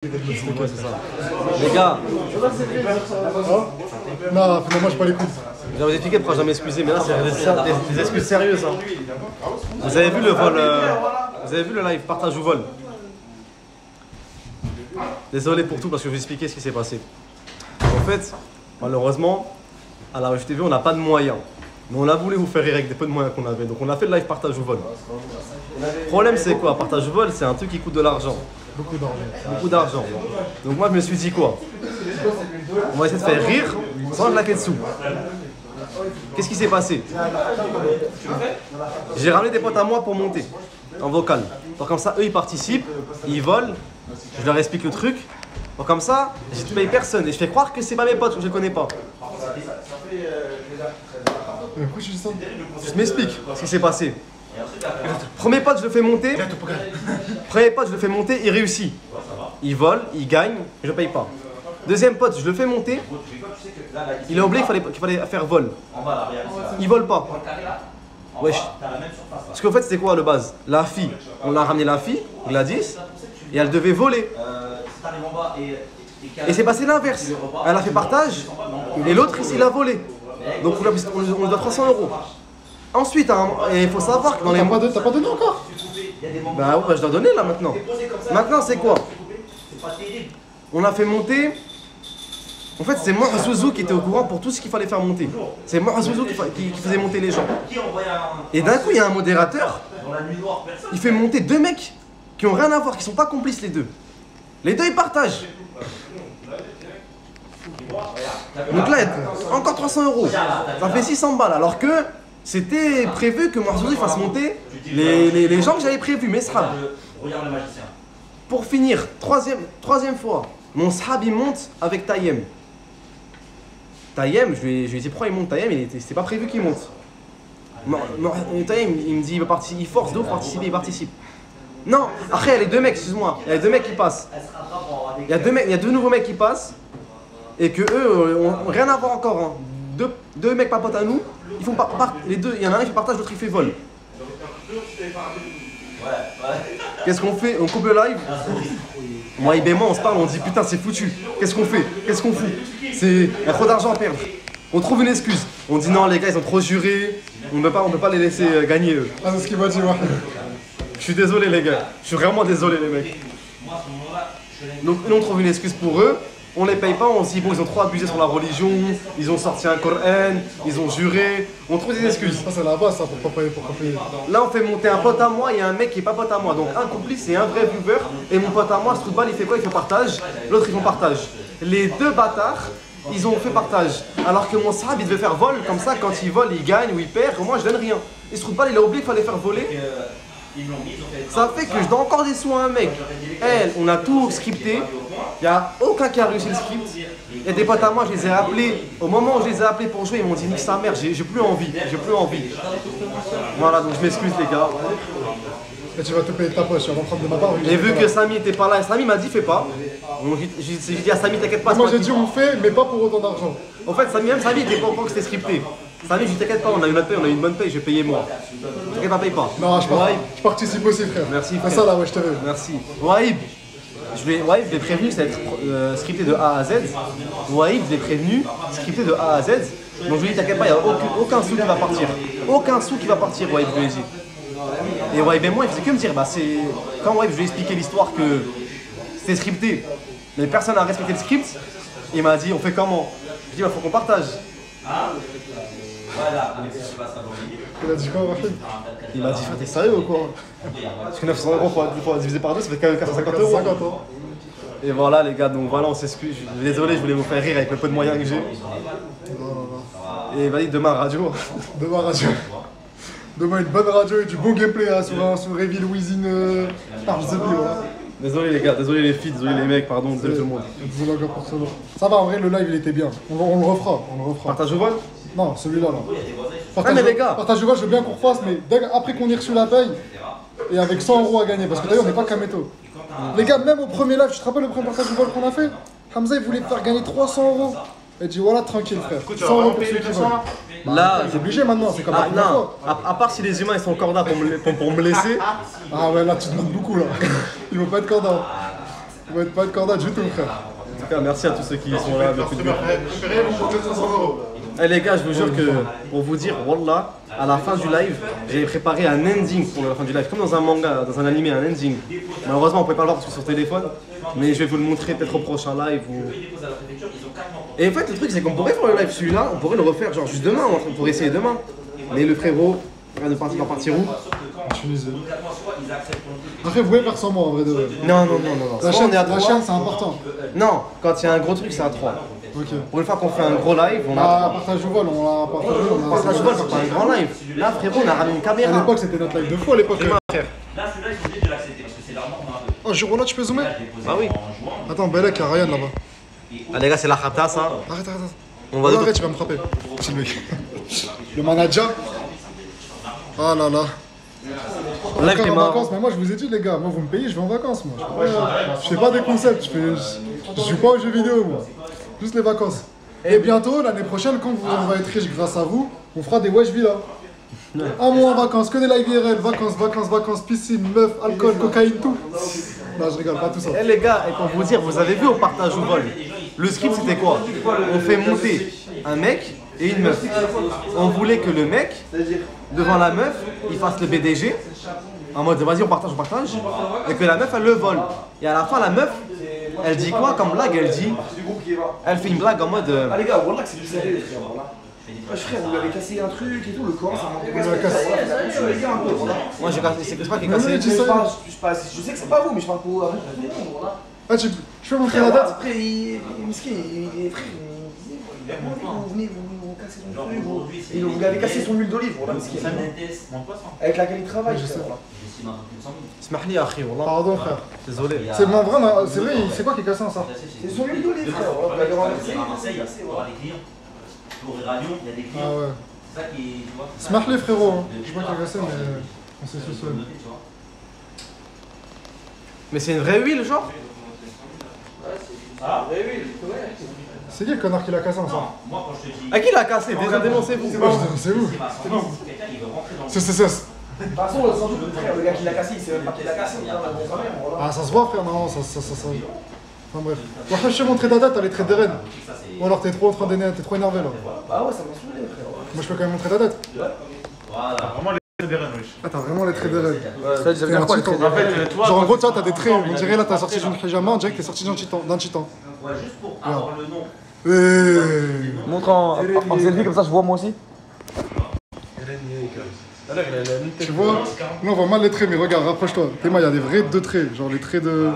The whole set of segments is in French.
Ouais, c'est ça. Les gars, non, finalement, je pas les couilles. je vais vous expliquer pourquoi je vais m'excuser, mais là, c'est des excuses sérieuses. Hein. Vous avez vu le vol, vous avez vu le live partage ou vol? Désolé pour tout, parce que je vais vous expliquer ce qui s'est passé. En fait, malheureusement, à la TV, on n'a pas de moyens. Mais on a voulu vous faire rire avec des peu de moyens qu'on avait. Donc on a fait le live partage ou vol. Le problème, c'est quoi? Partage ou vol, c'est un truc qui coûte de l'argent. Beaucoup d'argent. Beaucoup d'argent. Donc moi je me suis dit quoi? On va essayer de faire rire sans claquer de sous. Qu'est-ce qui s'est passé? J'ai ramené des potes à moi pour monter en vocal. Donc comme ça eux ils participent, ils volent, je leur explique le truc. Donc comme ça, je ne paye personne et je fais croire que c'est pas mes potes que je ne connais pas. Pourquoi tu dis ça? Je m'explique ce qui s'est passé. Premier pote je le fais monter. Premier pote je le fais monter, il réussit. Il vole, il gagne, je ne paye pas. Deuxième pote, je le fais monter. Il a oublié qu'il fallait faire vol. Il vole pas. Wesh. Parce qu'en fait c'était quoi le base? La fille, on l'a ramené la fille, Gladys, et elle devait voler. Et c'est passé l'inverse. Elle a fait partage et l'autre il a volé. Donc on lui doit 300 €. Ensuite, il faut savoir que dans les mois. T'as pas donné encore? Bah ouais, je dois donner là maintenant. Maintenant c'est quoi? On a fait monter. En fait, c'est moi Zouzou qui était au courant pour tout ce qu'il fallait faire monter. C'est moi Zouzou qui faisait monter les gens. Et d'un coup, il y a un modérateur. Il fait monter deux mecs qui ont rien à voir, qui sont pas complices les deux. Les deux ils partagent. Donc là, encore 300 €. Ça fait 600 balles. Alors que c'était prévu que Zouzou fasse monter les gens que j'avais prévus, mes sahab. Pour finir, troisième fois, mon sahab il monte avec Tayem. Tayem, je lui ai dit pourquoi il monte Tayem, c'était pas prévu qu'il monte. Tayem, il me dit il force d'où participer, il participe. Non, après il y a les deux mecs, excuse-moi, il y a deux mecs qui passent. Il y a deux nouveaux mecs qui passent et que eux ont rien à voir encore. Hein. Deux mecs pas potes à nous, ils font les deux, il y en a un qui fait partage, l'autre il fait vol. Qu'est-ce qu'on fait? On coupe le live. Moi et moi on se parle, on dit putain c'est foutu. Qu'est-ce qu'on fait? Qu'est-ce qu'on fout? Il y a trop d'argent à perdre. On trouve une excuse. On dit non les gars ils ont trop juré, on peut pas les laisser gagner eux. Ah c'est ce qu'il m'a dit ouais. Je suis désolé les gars, je suis vraiment désolé les mecs. Donc nous on trouve une excuse pour eux. On les paye pas, on se dit bon ils ont trop abusé sur la religion, ils ont sorti un Coran, ils ont juré, on trouve des excuses. Ça c'est la base ça, pour pas payer. Là on fait monter un pote à moi et un mec qui est pas pote à moi, donc un complice et un vrai viewer. Et mon pote à moi, ce truc il fait quoi? Il fait partage, l'autre ils font partage. Les deux bâtards, ils ont fait partage. Alors que mon sahab il devait faire vol, comme ça quand il vole il gagne ou il perd, moi je donne rien. Et ce truc il a oublié qu'il fallait faire voler. Ça fait que je donne encore des sous à un mec. Elle, on a tout scripté. Il n'y a aucun qui a réussi le script. Il y a des potes à moi, je les ai appelés. Au moment où je les ai appelés pour jouer, ils m'ont dit nique sa mère, j'ai plus envie. J'ai plus envie. Voilà, donc je m'excuse les gars. Et tu vas te payer de ta poche, tu vas prendre de ma part. Et vu que Samy était pas là, Samy m'a dit fais pas. J'ai dit à Samy t'inquiète pas. Moi j'ai dit on fait, mais pas pour autant d'argent. En fait, Samy était pas au courant que c'était scripté. Samy, je t'inquiète pas, on a une bonne paye, je vais payer moi. T'inquiète pas, paye pas. Non, je participe aussi frère. Merci frère. Ça là, ouais, je te veux. Merci. Waïb, je l'ai prévenu, ça va être scripté de A à Z. Waïb, je l'ai prévenu, scripté de A à Z. Donc je lui ai dit t'inquiète pas, il n'y a aucun sou qui va partir. Aucun sou qui va partir, Waïb, je lui ai dit. Et Waïb et moi, il faisait que me dire, quand Waïb, je lui ai expliqué l'histoire que c'était scripté, mais personne n'a respecté le script, il m'a dit on fait comment? Je dis faut qu'on partage. Il a dit quoi Rachid? Il m'a dit t'es sérieux ou quoi? Parce que 900 € faut diviser par deux, ça fait 450 €. 50 €. Et voilà les gars, donc voilà on s'excuse. Désolé, je voulais vous faire rire avec le peu de moyens que j'ai. Et vas-y demain radio. Demain radio. Demain une bonne radio et du bon gameplay hein, sur Reveal Within Arch the Bio. Désolé les gars, désolé les filles, désolé les mecs, pardon, désolé tout le monde. Désolé encore pour ça. Ça va en vrai, le live il était bien. On le refera, Partage au vol? Non, celui-là là. Mais les gars, partage au vol, je veux bien qu'on refasse, mais après qu'on ait reçu la paye, et avec 100 € à gagner, parce que d'ailleurs on n'est pas Kameto. Les gars, même au premier live, tu te rappelles le premier partage au vol qu'on a fait? Hamza il voulait te faire gagner 300 €. Et dit voilà tranquille frère. 100 € pour ceux qui veulent. là, c'est obligé maintenant, c'est comme la première fois. À part si les humains ils sont cordas pour me laisser. Ah ouais, là tu demandes beaucoup là. Ils vont pas être cordons. va pas être corda du tout, frère. En tout cas, merci à tous ceux qui sont là depuis le début. Préférez vous pour 500 €. Eh les gars, je vous jure que pour vous dire, Wallah, à la fin du live, j'ai préparé un ending pour la fin du live, comme dans un manga, dans un animé, un ending. Malheureusement, on ne peut pas le voir parce que c'est sur téléphone, mais je vais vous le montrer peut-être au prochain live. Et en fait, le truc, c'est qu'on pourrait faire le live celui-là, on pourrait le refaire genre juste demain, on pourrait essayer demain. Mais le frérot, va partir où? Tunisie. Après, vous pouvez faire sans moi en vrai de vrai. Non. La Soit on est à chaîne, 3. c'est important. Non, quand il y a un gros truc, c'est à 3. Ok. Pour une fois qu'on fait un gros live, on a. Ah, partage ou vol, on l'a partagé. On a... Partage vol, c'est pas un grand live. Là, frérot, on a ramené une À caméra. l'époque, c'était notre live de fou à l'époque. Frère. Là, celui-là, ils sont obligés de l'accepter parce que c'est leur norme. Oh, Girona, tu peux zoomer? Ah oui. Attends, Belek, il y a Ryan là-bas. Ah les gars, c'est la rapta ça. Arrête. On va Arrête, tu vas me frapper. Petit mec. Le manager. Ah là là. Live Encore qui est en marrant. vacances, mais moi je vous ai dit les gars, moi vous me payez, je vais en vacances moi. Je fais pas des concepts, je joue pas aux jeux vidéo moi. Juste les vacances. Et bientôt, l'année prochaine, quand on va être riche grâce à vous, on fera des wesh villas. Un mois en vacances, que des live IRL, vacances, piscine, meuf, alcool, cocaïne, tout. Non, je rigole, pas tout ça. Eh les gars, et pour vous dire, vous avez vu au partage ou vol, le script c'était quoi? On fait monter un mec et une meuf. On voulait que le mec, devant la meuf, il fasse le BDG, en mode vas-y on partage, et que la meuf elle le vole. Et à la fin la meuf, elle dit quoi comme blague? Elle fait une blague en mode... Ah les gars, Wallah que c'est du sérieux les frères, voilà. Wesh frère, vous lui avez cassé un truc et tout, le corps, ça m'a cassé les gars un peu, voilà. Moi j'ai cassé, c'est pas qui est Mais oui, cassé. tu sais. Je sais que c'est pas vous, mais je parle pour vous, voilà. Ah, tu peux montrer la date? Après, Miskin, il est frère, vous venez, vous cassez son truc, vous lui avez cassé son huile d'olive, voilà, Miskin. Avec laquelle il travaille, Je sais. voilà. Smahli akhi, wallah. Pardon frère. Désolé. C'est mon vrai, c'est vrai, c'est quoi qui est cassé en ça? C'est son huile d'olive, frère, voilà. Vous l'avez renversé, À Marseille, il y aura des clients. Pour Iranion, il y a des clients. Ah ouais. C'est ça qui est, tu vois. Smart les frérots, hein. Je sais pas qui est cassé, mais on sait ce soir. Mais c'est une vraie huile genre? C'est qui le connard qui l'a cassé en ça? Moi, quand je te dis. À qui l'a cassé? Déjà dénoncez-vous. C'est vous. Quelqu'un, il veut rentrer dans le. C'est. de toute façon, sans doute, le frère, le gars qui l'a cassé, il sait même pas qui l'a cassé, on a quand même, voilà. Ah, ça se voit, frère, non, ça. Enfin bref. Bon, après, je sais montrer ta date, elle est très DRN. Ou alors t'es trop en train d'énerver, t'es trop énervé là. Bah ouais, ça m'a saoulé, frère. Moi, je peux quand même montrer ta date. Voilà. Ah, t'as vraiment les traits DRN. Ça veut dire quoi le trait? En fait, toi, Genre, en gros, tu vois, t'as des traits, on dirait là, t'as sorti d'une hijama, on dirait que t'es sorti d'un titan. Ouais, juste pour avoir le nom. montre en selfie comme ça, je vois moi aussi. Tu vois, nous on voit mal les traits, mais regarde, rapproche-toi. Théma, il y a des vrais deux traits, genre les traits de.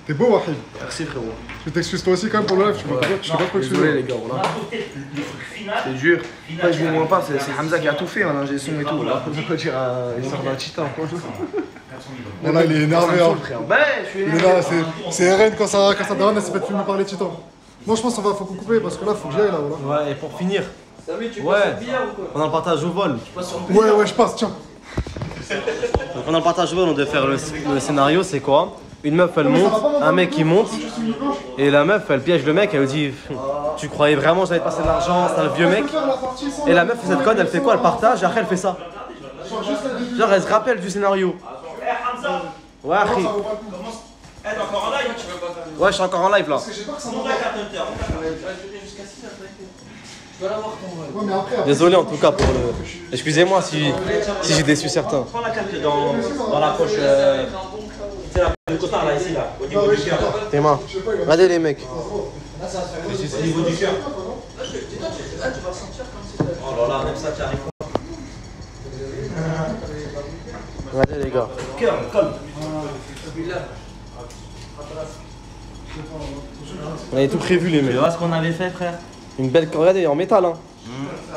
T'es beau, Wahid. Merci frérot. Je t'excuse toi aussi quand même pour le live, je sais pas quoi Désolé les excuser. gars, voilà. C'est dur. Après, je vous mens pas, c'est Hamza qui a tout fait, hein, j'ai son et tout. Là, on peut dire, il sort d'un titan. Bon là, il est énervé, hein. Ben, je suis Il est là, c'est RN quand ça donne, elle s'est fait filmer par les titans. Moi je pense qu'on faut couper parce que là, faut que j'y aille là, voilà. Ouais, et pour finir. Ouais, pendant le partage au vol. Ouais, je passe, tiens. Donc pendant le partage au vol, on devait faire le scénario, c'est quoi? Une meuf elle monte, un mec il monte, et la meuf elle piège le mec, elle lui dit tu croyais vraiment que j'allais te passer de l'argent, c'est un vieux mec. Et la meuf fait cette conne, elle fait quoi? Elle partage et après elle fait ça. Genre elle se rappelle du scénario. Ouais, Akhi. Ouais, je suis encore en live là. Désolé en tout cas pour le. Excusez-moi si j'ai déçu certains. Prends la carte dans la poche. C'est le cotard là, ici, là, au niveau du cœur. Tes mains. Regardez les mecs. C'est au niveau du cœur. Oh là là, même ça, tu arrives pas. Regardez les gars. Cœur, colle. On avait tout prévu les mecs. Tu vois ce qu'on avait fait, frère? Une belle. Regardez en métal hein.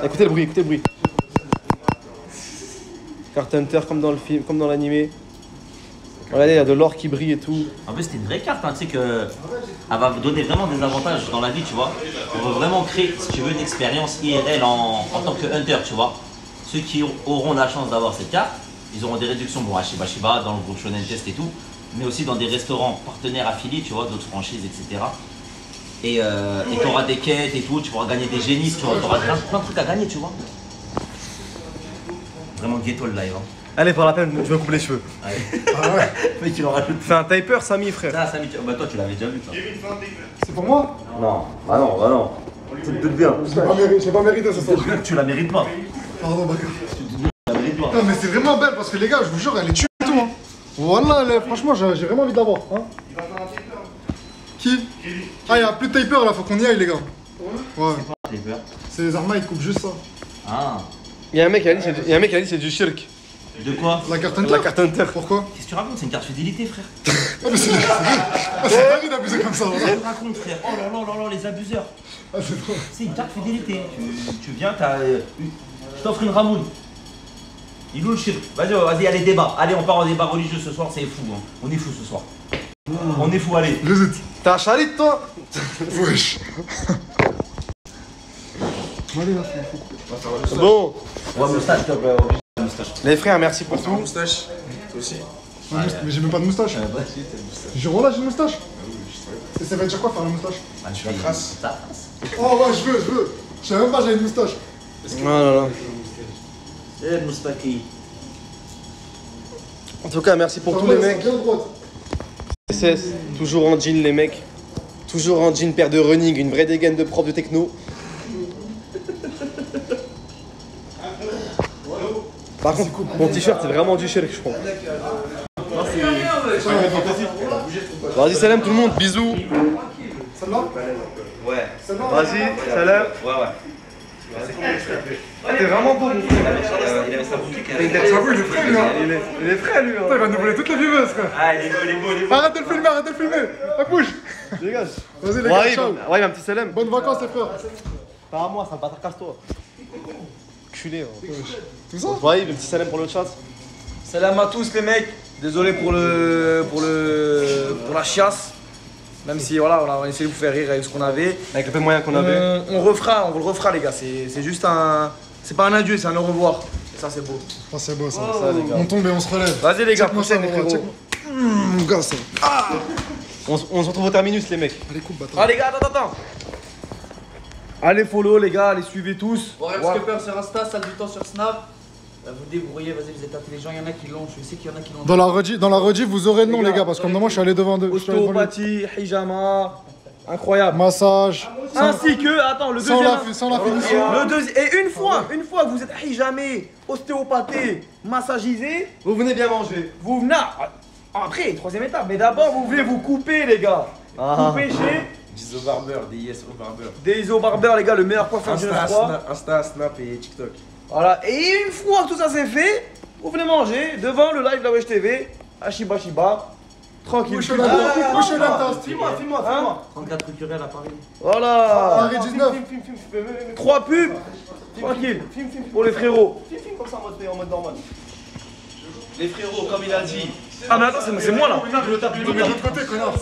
Écoutez le bruit, écoutez le bruit. Carte Hunter comme dans le film, comme dans l'animé. Regardez, il y a de l'or qui brille et tout. En plus, c'était une vraie carte, hein, tu sais que. Elle va vous donner vraiment des avantages dans la vie, tu vois. On veut vraiment créer, si tu veux, une expérience IRL en tant que hunter, tu vois. Ceux qui auront la chance d'avoir cette carte, ils auront des réductions, bon, à Shiba, dans le groupe Shonen Test et tout, mais aussi dans des restaurants partenaires affiliés, tu vois, d'autres franchises, etc. Et tu auras des quêtes et tout, tu pourras gagner des génisses, tu auras plein de trucs à gagner, tu vois. Vraiment ghetto le live. Hein. Allez, pour la peine, je me coupe les cheveux. Allez. Ah ouais. Mec, il en rajoute. Fais un taper, Samy, frère. Ah, Samy, bah toi, tu l'avais déjà vu, ça. C'est pour moi? Non, ah non, bah non. Tu te doutes bien. J'ai pas mérité ce soir. Tu la mérites pas. Pardon, d'accord. Tu la mérites pas. Non, mais c'est vraiment belle parce que les gars, je vous jure, elle est tue et tout. Hein. Voilà, franchement, j'ai vraiment envie de l'avoir. Hein. Qui? Ah, il y a plus de taper là, faut qu'on y aille, les gars. Ouais. J'ai peur. C'est les Arma, ils coupent juste ça. Ah. Il y a un mec qui a dit c'est du shirk. De quoi? La carte Hunter. La carte Hunter. Pourquoi? Qu'est-ce que tu racontes? C'est une carte fidélité, frère. Ah, mais c'est dingue d'abuser comme ça. Qu'est-ce que tu racontes, frère? Oh là là là là, les abuseurs. Ah, c'est trop. C'est une carte fidélité. Tu viens, je t'offre une ramoune. Il est où le shirk? Vas-y, allez, débat. Allez, on part en débat religieux ce soir, c'est fou. Hein. On est fou ce soir. On est fou, allez. J'hésite. T'as un chalit, toi? Wesh. Allez, là, faut. Bon. Ouais, moustache, s'il te plaît. Moustache. Les frères, merci pour tout. Moustache. Toi aussi. Mais j'ai même pas de moustache. Jure, là, j'ai une moustache. Et ça va dire quoi faire la moustache? Tu la traces. Ta trace. Oh, ouais, je veux. Je savais même pas, j'avais une moustache. Oh là là. Eh, le moustaki. En tout cas, merci pour Ça tous va, les c'est mecs. bien droite. SS, toujours en jean, les mecs. Toujours en jean, paire de running, une vraie dégaine de prof de techno. Par contre, mon t-shirt, c'est vraiment du shirk, je crois. Vas-y, salam tout le monde, bisous. Celle-là? Ouais. Celle-là? Vas-y, salam. Ouais. T'es vraiment beau, mon frère. Il avait sa boutique. J'avoue, il est frais, lui. Hein. Il est frais, lui. Putain, il va nous voler toutes les viveuses, frère. Ah, il est beau. Arrête de le filmer, arrête de le filmer. La bouche. Dégage. Vas-y, les gars, Ouais, ciao. ouais, un petit salam. Bonnes vacances, les frères. Pas à moi, ça me bâtard, casse-toi. Culé, hein. Tout ça? Ouais, un petit salam pour le chat. Salam à tous les mecs. Désolé pour la chiasse. Même si voilà, on a essayé de vous faire rire avec ce qu'on avait. Avec le peu de moyens qu'on avait. On le refera les gars. C'est juste un. C'est pas un adieu, c'est un au revoir. Et ça c'est beau. Ah, c'est beau, ça. les gars. On tombe et on se relève. Vas-y les gars, Check-moi prochaine ça, les frérots. check-moi. Mon gars, ça. On se retrouve au terminus, les mecs. Allez, coupe, bâtard. Ah les gars, attends. Allez follow les gars, allez suivez tous. Skipper sur Insta, salle du temps sur Snap. Vous débrouillez, vas-y, vous êtes intelligents, il y en a qui l'ont, je sais qu'il y en a qui l'ont. Dans la rediff, vous aurez le nom, les gars, parce que comme moi, je suis allé devant deux. Je suis allé devant lui. Ostéopathie, hijama, incroyable. Massage. Ainsi que, attends, le Sans deuxième. sans la finition. Le deuxième. Et une fois que vous êtes hijamé, ostéopathe, massagisé, Vous venez bien manger. vous venez. Après, troisième étape, mais d'abord vous venez vous couper les gars. Couper chez Dizo Barber, DISO Barber. Deiso Barber les gars, le meilleur coiffeur du 9-3. Insta, Snap et TikTok. Voilà, et une fois que tout ça c'est fait, vous venez manger devant le live de la Wesh TV, à Shiba Shiba, tranquille. Couche la tasse. Filme-moi. 34 culturels à Paris. Voilà, Paris 19. 3 pubs, tranquille, pour les frérots. Filme comme ça en mode normal. Les frérots, comme il a dit. Ah mais attends, c'est moi là. Le tape, De l'autre côté, connard.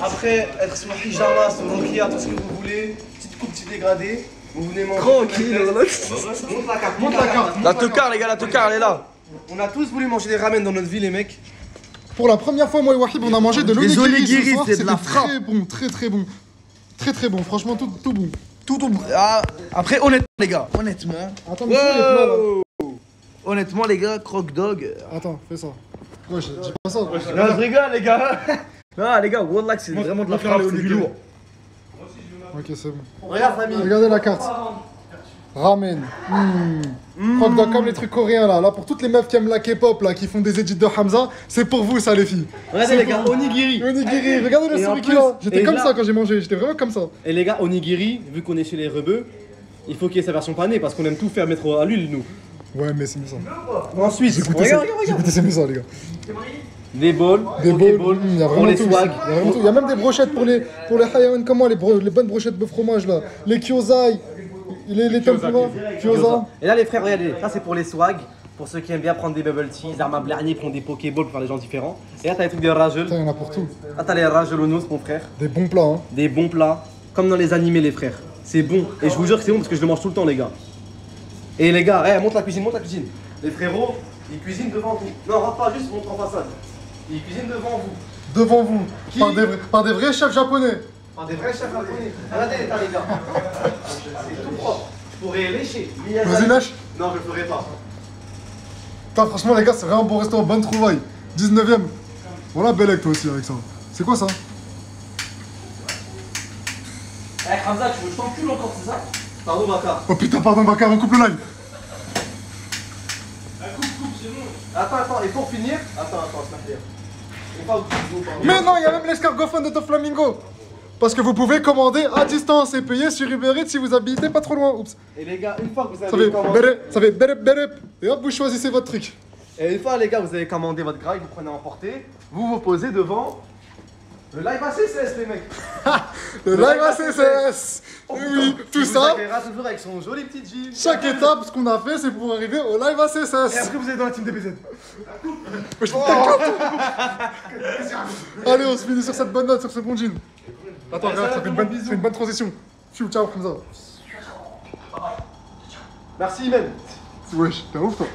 Après, être sur pyjama, sur Nokia, tout ce que vous voulez. Petite coupe, petit dégradé. Vous venez manger. Tranquille, Montre la carte. Montre la carte. La tocard les gars, la tocard elle est là. On a tous voulu manger des ramen dans notre vie, les mecs. Pour la première fois, moi et Wahib, on a mangé de Des l'onigiri onigiri, ce soir. c'est de la C'était frappe. très bon, très bon. Très bon, franchement, tout bon. Ah, après honnêtement les gars, honnêtement. Attends, mais c'est les plats, là. Honnêtement les gars, croque dog. Attends, fais ça. Ouais, j'ai pas ça. Non, je rigole les gars. Non les gars, wallah c'est vraiment de la frappe, c'est du lourd. Ok, c'est bon. Regarde, famille. Regardez la carte. Ramen. Croque dog comme les trucs coréens là. Là, pour toutes les meufs qui aiment la K-pop là, qui font des edits de Hamza, c'est pour vous ça, les filles. Regardez, les gars, onigiri. Onigiri, regardez le Et en souris qu'il plus- a. J'étais et comme là- ça quand j'ai mangé, j'étais vraiment comme ça. Et les gars, onigiri, vu qu'on est chez les rebeux, il faut qu'il y ait sa version panée parce qu'on aime tout faire mettre à l'huile, nous. Ouais, mais c'est mieux ça. Ensuite, Écoutez, c'est mieux ça, les gars. des bowls, Des poké bowls, il y a pour vraiment les tout. swags. Il y a vraiment tout. Il y a même des brochettes pour les hayawan comme moi, les bonnes brochettes de fromage là. Les kyozai, les tempura, kyoza. Et là, les frères, regardez, ça c'est pour les swags, pour ceux qui aiment bien prendre des bubble tea, les armes Blarney prendre des pokéballs pour faire des gens différents. Et là, t'as les trucs de rajel. Putain, il y en a pour tout. Là, t'as les rajelonos, mon frère. Des bons plats, hein. Des bons plats, comme dans les animés, les frères. C'est bon. Et je vous jure que c'est bon parce que je le mange tout le temps, les gars. Et les gars, monte la cuisine, monte la cuisine. Les frérots, ils cuisinent devant vous. Non, rentre pas juste, montre en façade. Ils cuisinent devant vous. Devant vous, par des vrais chefs japonais. Par des vrais chefs japonais. Regardez l'état, les gars. C'est tout propre. Je pourrais lécher. Vas-y, lâche. Non, je le ferai pas. Putain, franchement, les gars, c'est vraiment un bon restaurant, bonne trouvaille. 19ème. Voilà, Belek, toi aussi, avec ça. C'est quoi ça? Eh, Hamza, tu veux que je t'encule encore, c'est ça? Pardon, Bakar. Oh putain, pardon, Bakar, on coupe le live. Attends, et pour finir, attends, c'est pas Mais non, il y a même l'escargophone de Top Flamingo. Parce que vous pouvez commander à distance et payer sur Uber Eats si vous habitez pas trop loin. Oups. Et les gars, une fois que vous Ça avez fait commandé... ça fait berep berep. Et hop, vous choisissez votre truc. Et une fois, les gars, vous avez commandé votre graille, vous prenez à emporter, vous vous posez devant le live ACCS, les mecs. Le live ACCS. Oui, tout ça. Vous accueillera toujours avec son joli petit jean. Chaque étape, ce qu'on a fait, c'est pour arriver au live ACCS. Et après, vous êtes dans la team DBZ. Allez, on se finit sur cette bonne note, sur ce bon jean. Attends, regarde, ça fait une bonne transition. Ciao, comme ça. Merci, Imen. Wesh, t'es un ouf, toi.